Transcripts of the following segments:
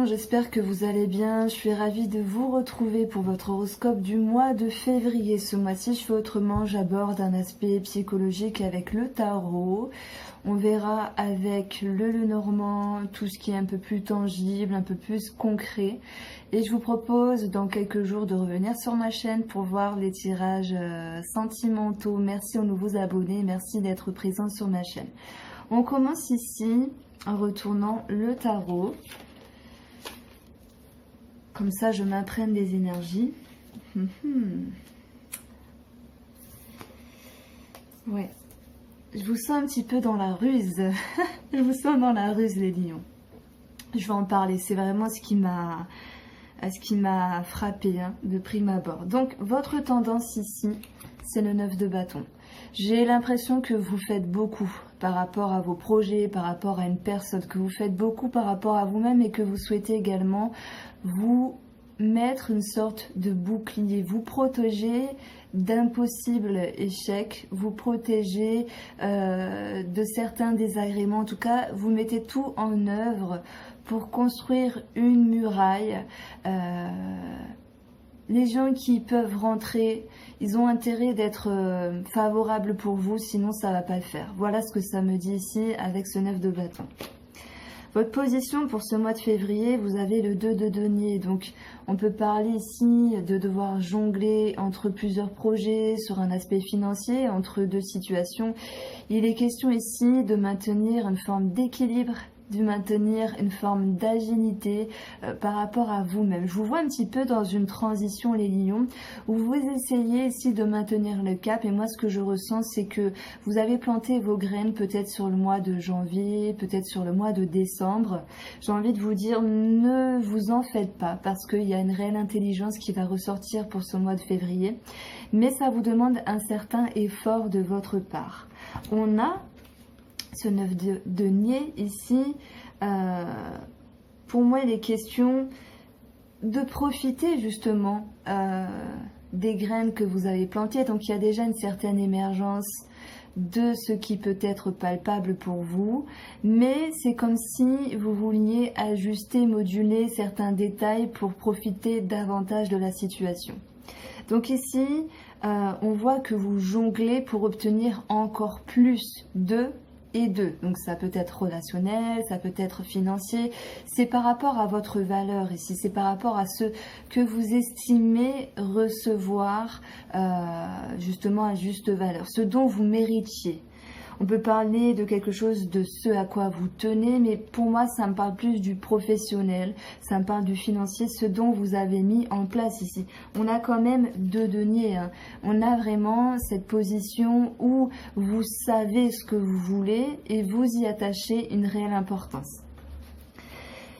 Scorpion, j'espère que vous allez bien. Je suis ravie de vous retrouver pour votre horoscope du mois de février. Ce mois-ci, je fais autrement, j'aborde un aspect psychologique avec le tarot. On verra avec le Lenormand tout ce qui est un peu plus tangible, un peu plus concret. Et je vous propose dans quelques jours de revenir sur ma chaîne pour voir les tirages sentimentaux. Merci aux nouveaux abonnés, merci d'être présents sur ma chaîne. On commence ici en retournant le tarot. Comme ça, je m'imprègne des énergies. Ouais. Je vous sens un petit peu dans la ruse. Je vous sens dans la ruse, les lions. Je vais en parler. C'est vraiment ce qui m'a frappé de prime abord. Donc, votre tendance ici, c'est le 9 de bâton. J'ai l'impression que vous faites beaucoup par rapport à vos projets, par rapport à une personne, que vous faites beaucoup par rapport à vous-même et que vous souhaitez également vous mettre une sorte de bouclier, vous protéger d'impossibles échecs, vous protéger de certains désagréments. En tout cas, vous mettez tout en œuvre pour construire une muraille. Les gens qui peuvent rentrer, ils ont intérêt d'être favorables pour vous, sinon ça va pas le faire. Voilà ce que ça me dit ici avec ce 9 de bâton. Votre position pour ce mois de février, vous avez le 2 de denier. Donc on peut parler ici de devoir jongler entre plusieurs projets sur un aspect financier, entre deux situations. Il est question ici de maintenir une forme d'équilibre, de maintenir une forme d'agilité par rapport à vous-même. Je vous vois un petit peu dans une transition, les lions, où vous essayez ici de maintenir le cap. Et moi, ce que je ressens, c'est que vous avez planté vos graines peut-être sur le mois de janvier, peut-être sur le mois de décembre. J'ai envie de vous dire, ne vous en faites pas, parce qu'il y a une réelle intelligence qui va ressortir pour ce mois de février. Mais ça vous demande un certain effort de votre part. On a ce 9 de denier ici, pour moi il est question de profiter justement des graines que vous avez plantées. Donc il y a déjà une certaine émergence de ce qui peut être palpable pour vous, mais c'est comme si vous vouliez ajuster, moduler certains détails pour profiter davantage de la situation. Donc ici, on voit que vous jonglez pour obtenir encore plus de et deux. Donc ça peut être relationnel, ça peut être financier. C'est par rapport à votre valeur ici, c'est par rapport à ce que vous estimez recevoir justement à juste valeur, ce dont vous méritiez. On peut parler de quelque chose de ce à quoi vous tenez, mais pour moi, ça me parle plus du professionnel, ça me parle du financier, ce dont vous avez mis en place ici. On a quand même deux deniers. On a vraiment cette position où vous savez ce que vous voulez et vous y attachez une réelle importance.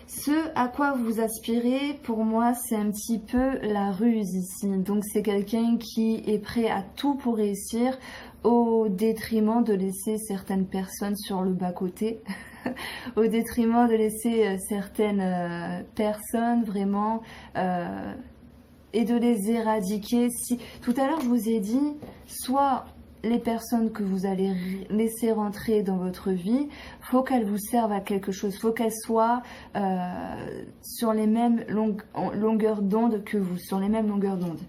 Ce à quoi vous aspirez, pour moi, c'est un petit peu la ruse ici. Donc, c'est quelqu'un qui est prêt à tout pour réussir, au détriment de laisser certaines personnes sur le bas-côté, au détriment de laisser certaines personnes vraiment et de les éradiquer. Si tout à l'heure je vous ai dit, soit les personnes que vous allez laisser rentrer dans votre vie, faut qu'elles vous servent à quelque chose, faut qu'elles soient sur les mêmes longueurs d'onde que vous, sur les mêmes longueurs d'onde.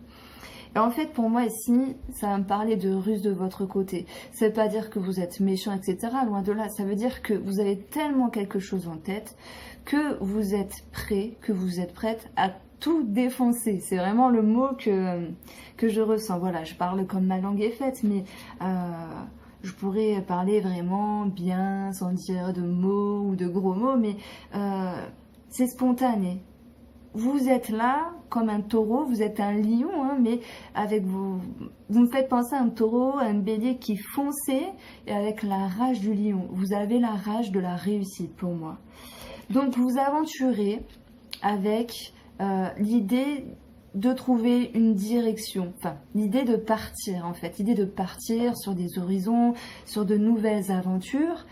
Et en fait, pour moi ici, ça va me parler de ruse de votre côté. Ça ne veut pas dire que vous êtes méchant, etc. Loin de là. Ça veut dire que vous avez tellement quelque chose en tête que vous êtes prêt, que vous êtes prête à tout défoncer. C'est vraiment le mot que je ressens. Voilà, je parle comme ma langue est faite, mais je pourrais parler vraiment bien, sans dire de mots ou de gros mots, mais c'est spontané. Vous êtes là comme un taureau, vous êtes un lion, mais avec vous me faites penser à un taureau, à un bélier qui fonçait et avec la rage du lion. Vous avez la rage de la réussite pour moi. Donc vous aventurez avec l'idée de trouver une direction, enfin l'idée de partir en fait, l'idée de partir sur des horizons, sur de nouvelles aventures.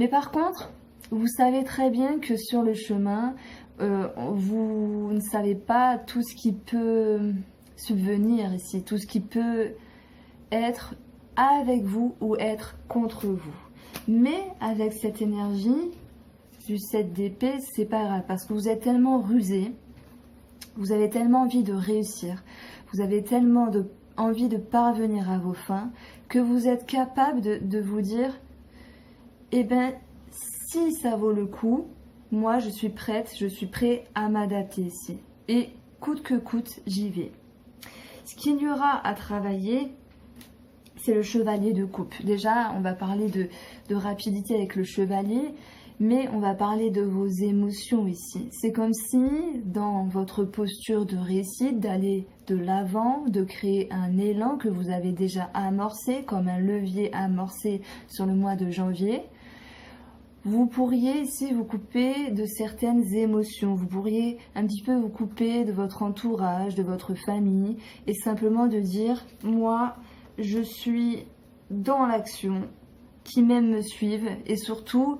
Mais par contre, vous savez très bien que sur le chemin, vous ne savez pas tout ce qui peut subvenir ici, tout ce qui peut être avec vous ou être contre vous. Mais avec cette énergie, du 7 d'épée, c'est pas grave, parce que vous êtes tellement rusé, vous avez tellement envie de réussir, vous avez tellement envie de parvenir à vos fins, que vous êtes capable de vous dire, eh ben, si ça vaut le coup, moi je suis prête, je suis prêt à m'adapter ici. Et coûte que coûte, j'y vais. Ce qu'il y aura à travailler, c'est le chevalier de coupe. Déjà, on va parler de rapidité avec le chevalier, mais on va parler de vos émotions ici. C'est comme si, dans votre posture de réussite, d'aller de l'avant, de créer un élan que vous avez déjà amorcé, comme un levier amorcé sur le mois de janvier, vous pourriez ici vous couper de certaines émotions. Vous pourriez un petit peu vous couper de votre entourage, de votre famille, et simplement de dire, moi, je suis dans l'action, qui même me suivent et surtout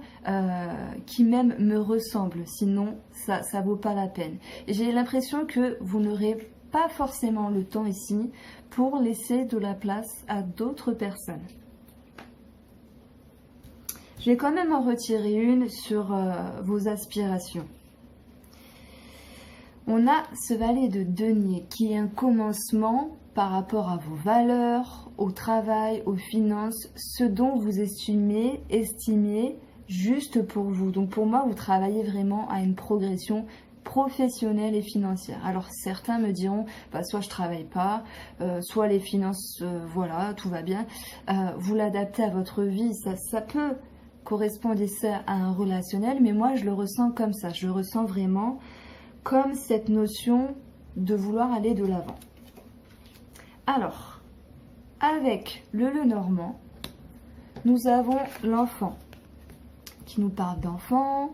qui même me ressemblent. Sinon, ça vaut pas la peine. Et j'ai l'impression que vous n'aurez pas forcément le temps ici pour laisser de la place à d'autres personnes. Je vais quand même en retirer une sur vos aspirations. On a ce valet de denier qui est un commencement par rapport à vos valeurs, au travail, aux finances, ce dont vous estimez juste pour vous. Donc pour moi, vous travaillez vraiment à une progression professionnelle et financière. Alors certains me diront, bah, soit je travaille pas, soit les finances, voilà, tout va bien. Vous l'adaptez à votre vie, ça peut correspondre à un relationnel, mais moi je le ressens comme ça. Je le ressens vraiment comme cette notion de vouloir aller de l'avant. Alors, avec le Lenormand, nous avons l'enfant qui nous parle d'enfant,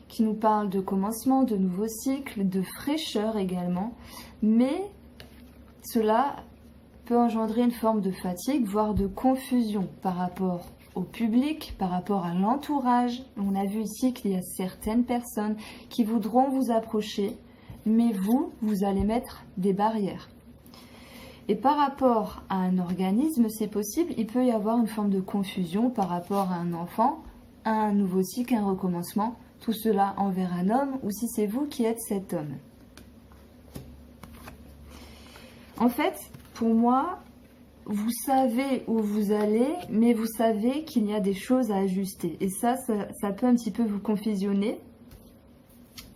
qui nous parle de commencement, de nouveaux cycles, de fraîcheur également, mais cela peut engendrer une forme de fatigue, voire de confusion par rapport au public, par rapport à l'entourage. On a vu ici qu'il y a certaines personnes qui voudront vous approcher, mais vous allez mettre des barrières. Et par rapport à un organisme, c'est possible, il peut y avoir une forme de confusion par rapport à un enfant, à un nouveau cycle, un recommencement, tout cela envers un homme, ou si c'est vous qui êtes cet homme. En fait, pour moi, vous savez où vous allez, mais vous savez qu'il y a des choses à ajuster. Et ça peut un petit peu vous confusionner,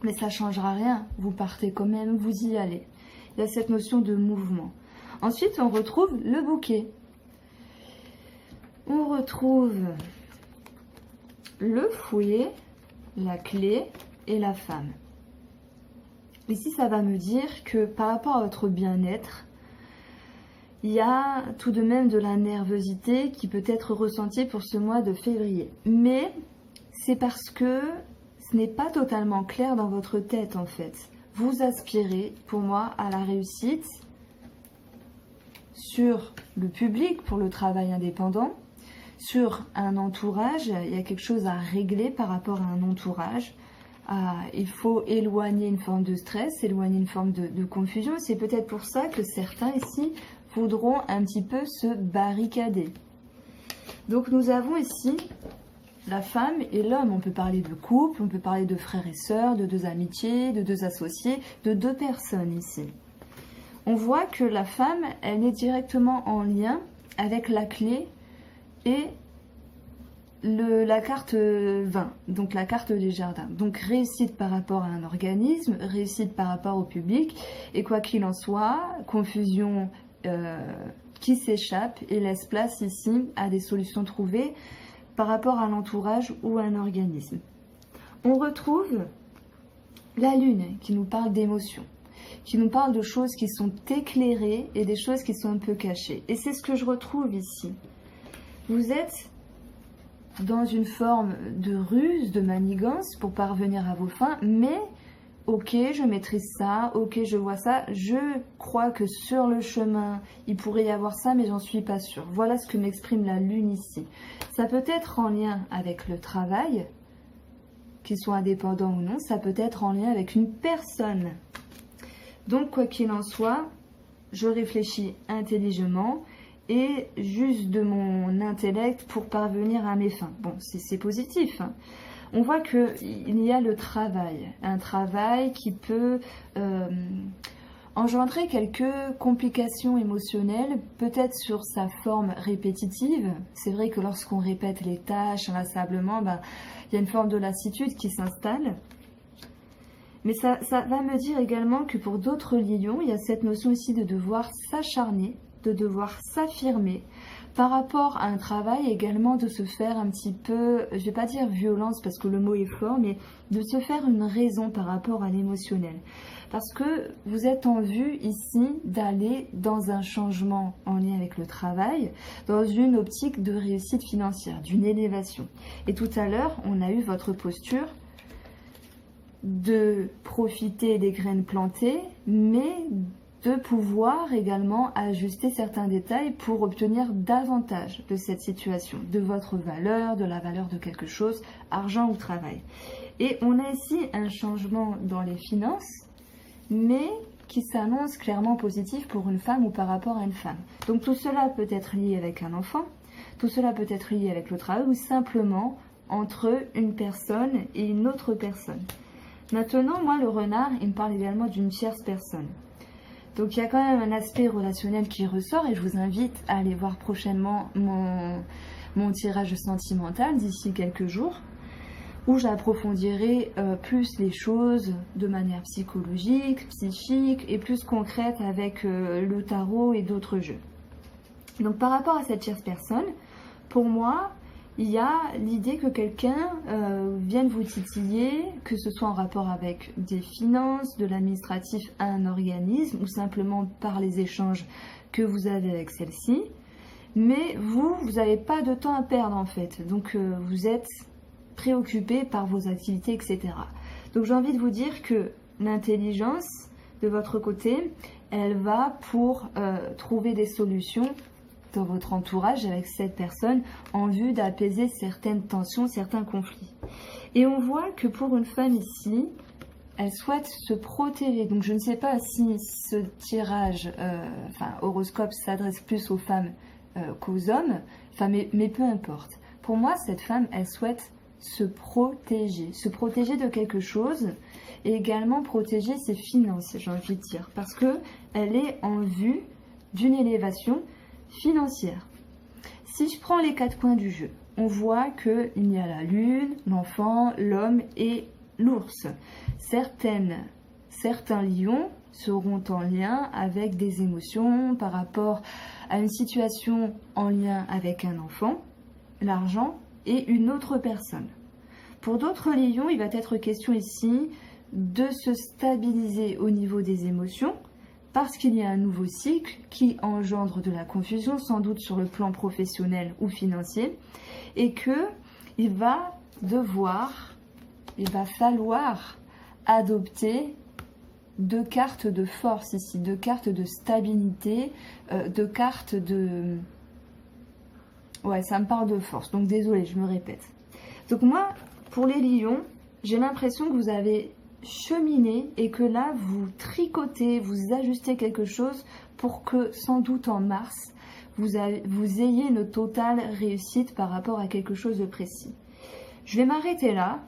mais ça ne changera rien. Vous partez quand même, vous y allez. Il y a cette notion de mouvement. Ensuite, on retrouve le bouquet. On retrouve le fouet, la clé et la femme. Ici, ça va me dire que par rapport à votre bien-être, il y a tout de même de la nervosité qui peut être ressentie pour ce mois de février. Mais c'est parce que ce n'est pas totalement clair dans votre tête en fait. Vous aspirez, pour moi, à la réussite sur le public pour le travail indépendant, sur un entourage, il y a quelque chose à régler par rapport à un entourage. Il faut éloigner une forme de stress, éloigner une forme de confusion. C'est peut-être pour ça que certains ici voudront un petit peu se barricader. Donc nous avons ici la femme et l'homme. On peut parler de couple, on peut parler de frères et sœurs, de deux amitiés, de deux associés, de deux personnes ici. On voit que la femme, elle est directement en lien avec la clé et la carte 20, donc la carte des jardins. Donc réussite par rapport à un organisme, réussite par rapport au public, et quoi qu'il en soit, confusion qui s'échappe et laisse place ici à des solutions trouvées par rapport à l'entourage ou à un organisme. On retrouve la lune qui nous parle d'émotions, qui nous parle de choses qui sont éclairées et des choses qui sont un peu cachées. Et c'est ce que je retrouve ici. Vous êtes dans une forme de ruse, de manigance pour parvenir à vos fins, mais ok, je maîtrise ça, ok, je vois ça, je crois que sur le chemin, il pourrait y avoir ça, mais j'en suis pas sûre. Voilà ce que m'exprime la lune ici. Ça peut être en lien avec le travail, qu'il soit indépendant ou non, ça peut être en lien avec une personne. Donc, quoi qu'il en soit, je réfléchis intelligemment et juste de mon intellect pour parvenir à mes fins. Bon, c'est positif, hein. On voit qu'il y a le travail, un travail qui peut engendrer quelques complications émotionnelles, peut-être sur sa forme répétitive. C'est vrai que lorsqu'on répète les tâches inlassablement, il y a une forme de lassitude qui s'installe. Mais ça va me dire également que pour d'autres lions, il y a cette notion ici de devoir s'acharner, de devoir s'affirmer par rapport à un travail, également de se faire un petit peu, je ne vais pas dire violence parce que le mot est fort, mais de se faire une raison par rapport à l'émotionnel. Parce que vous êtes en vue ici d'aller dans un changement en lien avec le travail, dans une optique de réussite financière, d'une élévation. Et tout à l'heure, on a eu votre posture de profiter des graines plantées, mais de pouvoir également ajuster certains détails pour obtenir davantage de cette situation, de votre valeur, de la valeur de quelque chose, argent ou travail. Et on a ici un changement dans les finances, mais qui s'annonce clairement positif pour une femme ou par rapport à une femme. Donc tout cela peut être lié avec un enfant, tout cela peut être lié avec le travail ou simplement entre une personne et une autre personne. Maintenant, moi, le renard, il me parle également d'une tierce personne. Donc il y a quand même un aspect relationnel qui ressort et je vous invite à aller voir prochainement mon tirage sentimental d'ici quelques jours où j'approfondirai plus les choses de manière psychologique, psychique et plus concrète avec le tarot et d'autres jeux. Donc par rapport à cette tierce personne, pour moi, il y a l'idée que quelqu'un vienne vous titiller, que ce soit en rapport avec des finances, de l'administratif à un organisme ou simplement par les échanges que vous avez avec celle-ci. Mais vous n'avez pas de temps à perdre en fait. Donc vous êtes préoccupé par vos activités, etc. Donc j'ai envie de vous dire que l'intelligence de votre côté, elle va pour trouver des solutions dans votre entourage avec cette personne en vue d'apaiser certaines tensions, certains conflits. Et on voit que pour une femme ici, elle souhaite se protéger. Donc je ne sais pas si ce tirage, horoscope s'adresse plus aux femmes qu'aux hommes, mais peu importe. Pour moi, cette femme, elle souhaite se protéger de quelque chose et également protéger ses finances, j'ai envie de dire, parce que elle est en vue d'une élévation financière. Si je prends les 4 coins du jeu, on voit qu'il y a la lune, l'enfant, l'homme et l'ours. Certains lions seront en lien avec des émotions par rapport à une situation en lien avec un enfant, l'argent et une autre personne. Pour d'autres lions, il va être question ici de se stabiliser au niveau des émotions, parce qu'il y a un nouveau cycle qui engendre de la confusion, sans doute sur le plan professionnel ou financier, et qu'il va falloir adopter 2 cartes de force ici, 2 cartes de stabilité, 2 cartes de... Ouais, ça me parle de force, donc désolé, je me répète. Donc moi, pour les lions, j'ai l'impression que vous avez cheminer et que là vous tricotez, vous ajustez quelque chose pour que sans doute en mars vous ayez une totale réussite par rapport à quelque chose de précis. Je vais m'arrêter là,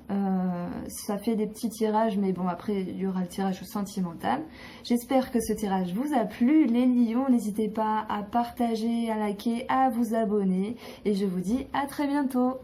ça fait des petits tirages mais bon après il y aura le tirage sentimental. J'espère que ce tirage vous a plu les lions, n'hésitez pas à partager, à liker, à vous abonner et je vous dis à très bientôt.